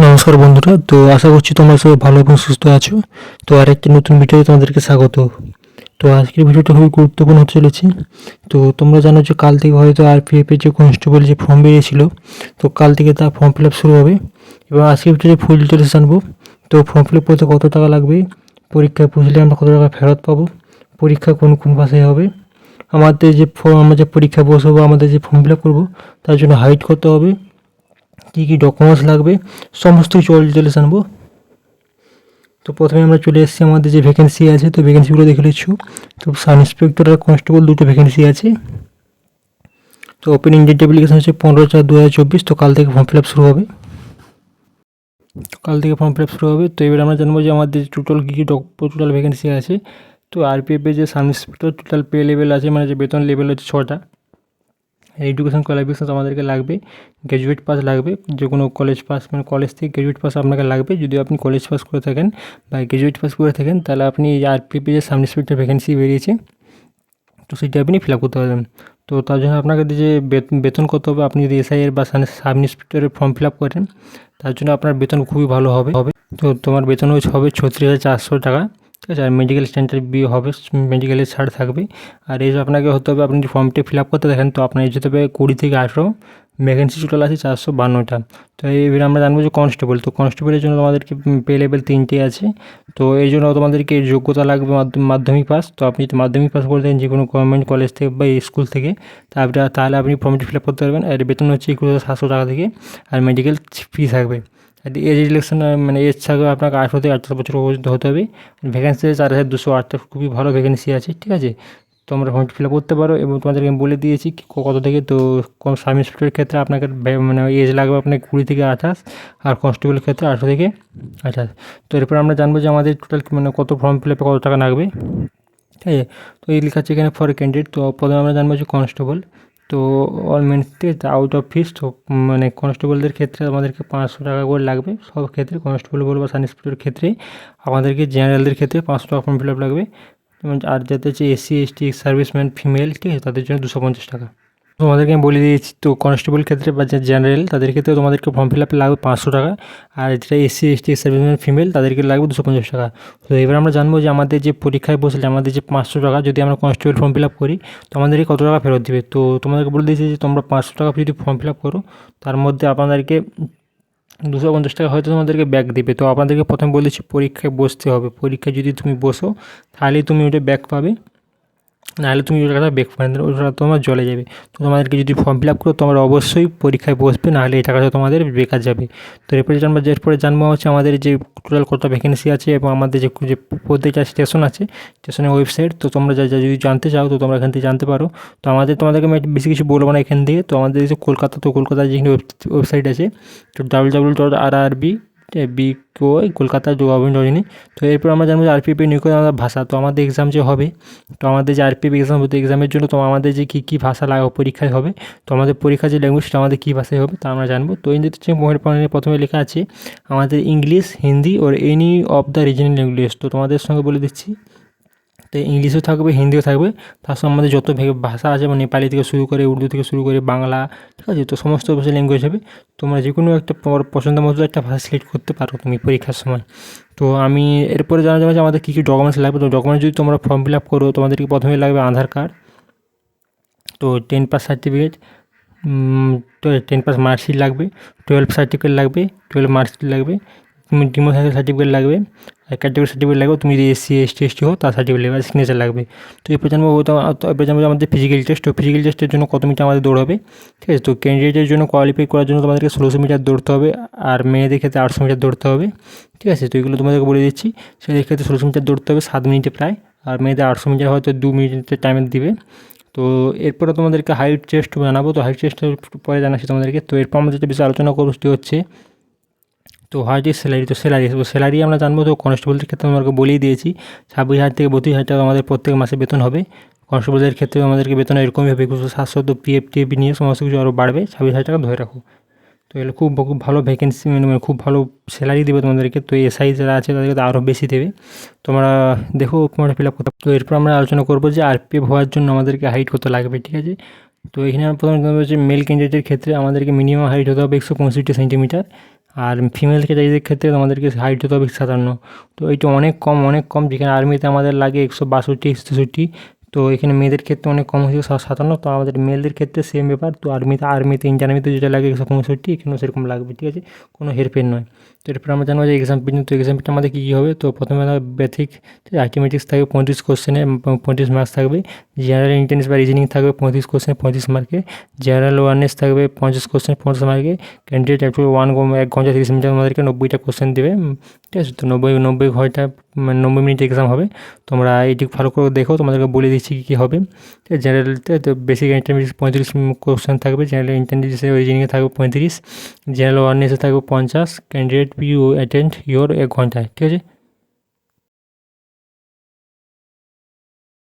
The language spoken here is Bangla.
নমস্কার বন্ধুরা, তো আশা করছি তোমরা সবাই ভালো এবং সুস্থ আছো। তো আরেকটি নতুন ভিডিওতে তোমাদেরকে স্বাগত। তো আজকের ভিডিওটা খুবই গুরুত্বপূর্ণ হতে চলেছে। তো তোমরা জানো যে কাল থেকে হয়তো আরপিএফ এর যে কনস্টেবল যে ফর্ম বেরিয়েছিল, তো কাল থেকে তার ফর্ম ফিল আপ শুরু হবে এবং আজকের ভিডিওতে ফুল ডিটেলস জানবো। তো ফর্ম ফিল আপ করতে কত টাকা লাগবে, পরীক্ষায় বসলে আমরা কত টাকা ফেরত পাবো, পরীক্ষা কোন কোন ভাষায় হবে, আমাদের যে আমরা যে পরীক্ষায় বসবো, আমাদের যে ফর্ম ফিল আপ করবো তার জন্য হাইট কত হবে, কী কী ডকুমেন্টস লাগবে, সমস্ত কিছু অল ডিটেলস জানবো। তো প্রথমে আমরা চলে এসেছি আমাদের যে ভ্যাকেন্সি আছে, তো ভ্যাকেন্সিগুলো দেখে নিচ্ছি। তো সাব ইন্সপেক্টর আর কনস্টেবল দুটো ভ্যাকেন্সি আছে। তো ওপেনিং ডেট অ্যাপ্লিকেশন হচ্ছে 15/4/2024। তো কাল থেকে ফর্ম ফিল আপ শুরু হবে। তো এবার আমরা জানবো যে আমাদের টোটাল কী কী টোটাল ভ্যাকেন্সি আছে। তো আরপিএফে যে sub inspector total pay level আছে, মানে যে বেতন লেভেল হচ্ছে 6টা। এডুকেশন কোয়ালিফিকেশান আমাদেরকে লাগবে, গ্র্যাজুয়েট পাস লাগবে, যে কোনো কলেজ পাস, মানে কলেজ থেকে গ্র্যাজুয়েট পাস আপনাকে লাগবে। যদি আপনি কলেজ পাস করে থাকেন বা গ্র্যাজুয়েট পাস করে থাকেন, তাহলে আপনি এই আরপিএফে যে সাব ইন্সপেক্টর ভ্যাকেন্সি বেরিয়েছে, তো সেটা আপনি ফিল আপ করতে পারবেন। তো তার জন্য আপনাকে যে বেতন কত হবে, আপনি যদি এসআইয়ের বা সাব ইন্সপেক্টরের ফর্ম ফিল আপ করেন, তার জন্য আপনার বেতন খুবই ভালো হবে। তো তোমার বেতন হবে 36,400 টাকা, ঠিক আছে। আর মেডিকেল স্ট্যান্ডার্ড বি হবে, মেডিকেলের ছাড় থাকবে। আর এজ আপনাকে হতে হবে, আপনি যদি ফর্মটি ফিল আপ করতে দেখেন, তো আপনার এজ হতে হবে 20 থেকে 18। ভ্যাকেন্সি টোটাল আছে 452টা। তো এবার আমরা জানবো যে কনস্টেবল। তো কনস্টেবলের জন্য তোমাদেরকে পে লেভেল 3টে আছে। তো এই জন্য তোমাদেরকে যোগ্যতা লাগবে মাধ্যমিক পাস। তো আপনি যদি মাধ্যমিক পাস করে দেন যে কোনো গভর্নমেন্ট কলেজ থেকে বা স্কুল থেকে, তাহলে আপনি ফর্মটি ফিল আপ করতে পারবেন। আর বেতন হচ্ছে 21,700 টাকা থেকে, আর মেডিকেল ফি থাকবে। আর এজ রিলেকশন, মানে এজ থাকবে আপনাকে 18 থেকে 28 বছর পর্যন্ত হতে হবে। ভ্যাকেন্সি আছে 4,208টা, খুবই ভালো ভ্যাকেন্সি আছে, ঠিক আছে। তো আমরা ফর্মটি ফিল আপ করতে পারো এবং তোমাদেরকে আমি বলে দিয়েছি কত থেকে। তো সাব ইন্সপেক্টরের ক্ষেত্রে আপনাকে মানে এজ লাগবে আপনাকে 20 থেকে 28, আর কনস্টেবলের ক্ষেত্রে 18 থেকে 28। তো এরপর আমরা জানবো যে আমাদের টোটাল মানে কত ফর্ম ফিল আপে কত টাকা লাগবে, ঠিক আছে। তো এই লেখা আছে এখানে ফর ক্যান্ডিডেট। তো প্রথমে আমরা জানবো যে কনস্টেবল। তো অল মেন্স থেকে আউট অফ ফিস, তো মানে কনস্টেবলদের ক্ষেত্রে আমাদেরকে 500 টাকা করে লাগবে সব ক্ষেত্রে, কনস্টেবল বলবো সাব ইন্সপেক্টরের ক্ষেত্রে। আমাদেরকে জেনারেলদের ক্ষেত্রে 500 টাকা ফর্ম ফিল আপ লাগবে। আর যাতে হচ্ছে এসসি এসটি সার্ভিসম্যান ফিমেল, ঠিক আছে, তাদের জন্য 250 টাকা। তোমাদেরকে আমি বলে দিয়েছি। তো কনস্টেবল ক্ষেত্রে বা যে জেনারেল, তাদের ক্ষেত্রে তোমাদেরকে ফর্ম ফিল আপে লাগবে 500 টাকা। আর যেটা এসসি এসটি সার্ভিসম্যান ফিমেল, তাদেরকে লাগবে 250 টাকা। তো এবার আমরা জানবো যে আমাদের যে পরীক্ষায় বসলে আমাদের যে 500 টাকা, যদি আমরা কনস্টেবল ফর্ম ফিল আপ করি, তো আমাদেরকে কত টাকা ফেরত দেবে। তো তোমাদেরকে বলে দিয়েছি যে তোমরা 500 টাকা যদি ফর্ম ফিল আপ করো, তার মধ্যে আপনাদেরকে 250 টাকা হয়তো তোমাদেরকে ব্যাক দেবে। তো আপনাদেরকে প্রথমে বলেছি পরীক্ষায় বসতে হবে, পরীক্ষায় যদি তুমি বসো তাহলেই তুমি ওটা ব্যাক পাবে, নাহলে তুমি ওই টাকাটা ব্যাক পাবে না, ওই টাকা তোমার জলে যাবে। তো তোমাদেরকে যদি ফর্ম ফিল আপ করো, তোমরা অবশ্যই পরীক্ষায় বসবে, নাহলে এই টাকাটা তোমাদের বেকার যাবে। তো এরপরে জানবো হচ্ছে আমাদের যে টোটাল কত ভ্যাকেন্সি আছে এবং আমাদের যে প্রত্যেকটা স্টেশন আছে, স্টেশনের ওয়েবসাইট। তো তোমরা যদি জানতে চাও, তো তোমরা এখান থেকে জানতে পারো। তো তোমাদেরকে আমি বেশি কিছু বলবো না এখান থেকে। তো আমাদের যে কলকাতা, তো কলকাতার যেখানে ওয়েবসাইট আছে, তো www.rrb কলকাতা গভর্নমেন্ট। তো এরপর আমরা জানবো যে আরপিএফে নিয়োগ করার ভাষা। তো আমাদের এক্সাম যে হবে, তো আমাদের যে আরপিএফ এক্সাম হতো, এক্সামের জন্য তো আমাদের যে কী ভাষা পরীক্ষায় হবে, তো আমাদের পরীক্ষার যে ল্যাঙ্গুয়েজটা আমাদের কী ভাষায় হবে তা আমরা জানবো। তো ইংরেজিতে হচ্ছে প্রথমে লেখা আছে আমাদের English, Hindi or any of the regional language. তো তোমাদের সঙ্গে বলে দিচ্ছি, তো ইংলিশও থাকবে, হিন্দিও থাকবে। তার সঙ্গে আমাদের যত ভাষা আছে, মানে নেপালি থেকে শুরু করে, উর্দু থেকে শুরু করে, বাংলা, ঠিক আছে। তো সমস্ত ভাষা ল্যাঙ্গুয়েজ হবে। তোমরা যে কোনো একটা পছন্দ মতো একটা ভাষা সিলেক্ট করতে পারো তুমি পরীক্ষার সময়। তো আমি এরপরে জানা যাবে যে আমাদের কী কী ডকুমেন্টস লাগবে। তো ডকুমেন্টস যদি তোমরা ফর্ম ফিল আপ করো, তোমাদেরকে প্রথমে লাগবে আধার কার্ড, তো 10 পাস সার্টিফিকেট, তো 10 পাস মার্কশিট লাগবে, 12 সার্টিফিকেট লাগবে, 12 মার্কশিট লাগবে, তুমি ডিমোশনের সার্টিফিকেট লাগবে, আর ক্যাটাগরি সার্টিফিকেট লাগবে। তুমি যদি এসসি এসটি এসটি হো, তার সার্টিফিকেট লাগবে, সিগনেচার লাগবে। তো এরপর জানবো আমাদের ফিজিক্যাল টেস্ট। তো ফিজিক্যাল টেস্টের জন্য কত মিটার আমাদের দৌড় হবে, ঠিক আছে। তো ক্যান্ডিডেটের জন্য কোয়ালিফাই করার জন্য তোমাদেরকে 1600 মিটার দৌড়তে হবে, আর মেয়েদের ক্ষেত্রে 800 মিটার দৌড়তে হবে, ঠিক আছে। তো এগুলো তোমাদেরকে বলে দিচ্ছি। ছেলেদের ক্ষেত্রে 1600 মিটার দৌড়তে হবে 7 মিনিটে প্রায়, আর মেয়েদের 800 মিটার হয়তো 2 মিনিটের টাইমে দিবে। তো এরপরে তোমাদেরকে হাইট টেস্ট জানাবো। তো হাইট টেস্টের পরে জানাচ্ছি তোমাদেরকে। তো এরপর আমাদের যেটা বেশি আলোচনা করতে হচ্ছে, তো হোয়াট ইজ স্যালারি। তো স্যালারি আমরা জানবো। তো কনস্টেবলদের ক্ষেত্রে আমাকে বলেই দিয়েছি, 26,000 থেকে 32,000 টাকা আমাদের প্রত্যেক মাসে বেতন হবে। কনস্টেবলদের ক্ষেত্রে আমাদেরকে বেতন এরকমই হবে 21,700। তো পিএফ টিএফ নিয়ে সমস্ত কিছু আরও বাড়বে, 26,000 টাকা ধরে রাখো। তো এগুলো খুব ভালো ভ্যাকেন্সি, মানে খুব ভালো স্যালারি দেবে তোমাদেরকে। তো এসআই যারা আছে তাদেরকে তো আরও বেশি দেবে। তোমরা দেখো তোমরা ফিল আপ করতে। তো এরপর আমরা আলোচনা করবো যে আরপিএফ হওয়ার জন্য আমাদেরকে হাইট কত লাগবে, ঠিক আছে। তো এখানে আমরা প্রথমে জানবো যে মেল ক্যান্ডিডেটের ক্ষেত্রে আমাদেরকে মিনিমাম হাইট হতে হবে 165 সেন্টিমিটার, আর ফিমেল ক্যাটাগরির ক্ষেত্রে তোমাদেরকে হাইট হতে হবে 57। তো এইটা অনেক কম, যেখানে আর্মিতে আমাদের লাগে 162 163। তো এখানে মেয়েদের ক্ষেত্রে অনেক কম হয়েছে 57। তো আমাদের মেলদের ক্ষেত্রে সেম ব্যাপার। তো আর্মিতে ইন্ডিয়ান আর্মিতে যেটা লাগে 165, এখানেও সেরকম লাগবে, ঠিক আছে, কোনো হেরফের নয়। তো এরপর আমরা জানবো যে এক্সাম পেজ। তো এক্সাম পেজটা আমাদের কী কী হবে। তো প্রথমে বেসিক আর্থমেটিক্স থাকবে 35 কোশ্চেনে 35 মার্কস থাকবে। জেনারেল ইন্টেলিজেন্স বা রিজনিং থাকবে 35 কোশ্চেনে 35 মার্কে। জেনারেল অ্যাওয়ারনেস থাকবে 50 কোশ্চেন 50 মার্কে। ক্যান্ডিডেট অ্যাপটিটিউড 1 ঘন্টা 30 মিনিটে আমাদেরকে 90টা কোশ্চেন দেবে, ঠিক আছে। তো 90 ঘন্টা মানে 90 মিনিট এক্সাম হবে। তোমরা এইটি ভালো করে দেখো, তোমাদেরকে বলে দিচ্ছি কী কী হবে। জেনারেলতে তো বেসিক ইন্টারমিডিয়েট 35 কোশ্চেন থাকবে। জেনারেল ইন্টেলিজেন্সে রিজনিংয়ে থাকবে 35। জেনারেল অ্যাওয়ারনেসে থাকবে 50। ক্যান্ডিডেট ইউ অ্যাটেন্ড ইয়োর 1 ঘন্টায়, ঠিক আছে।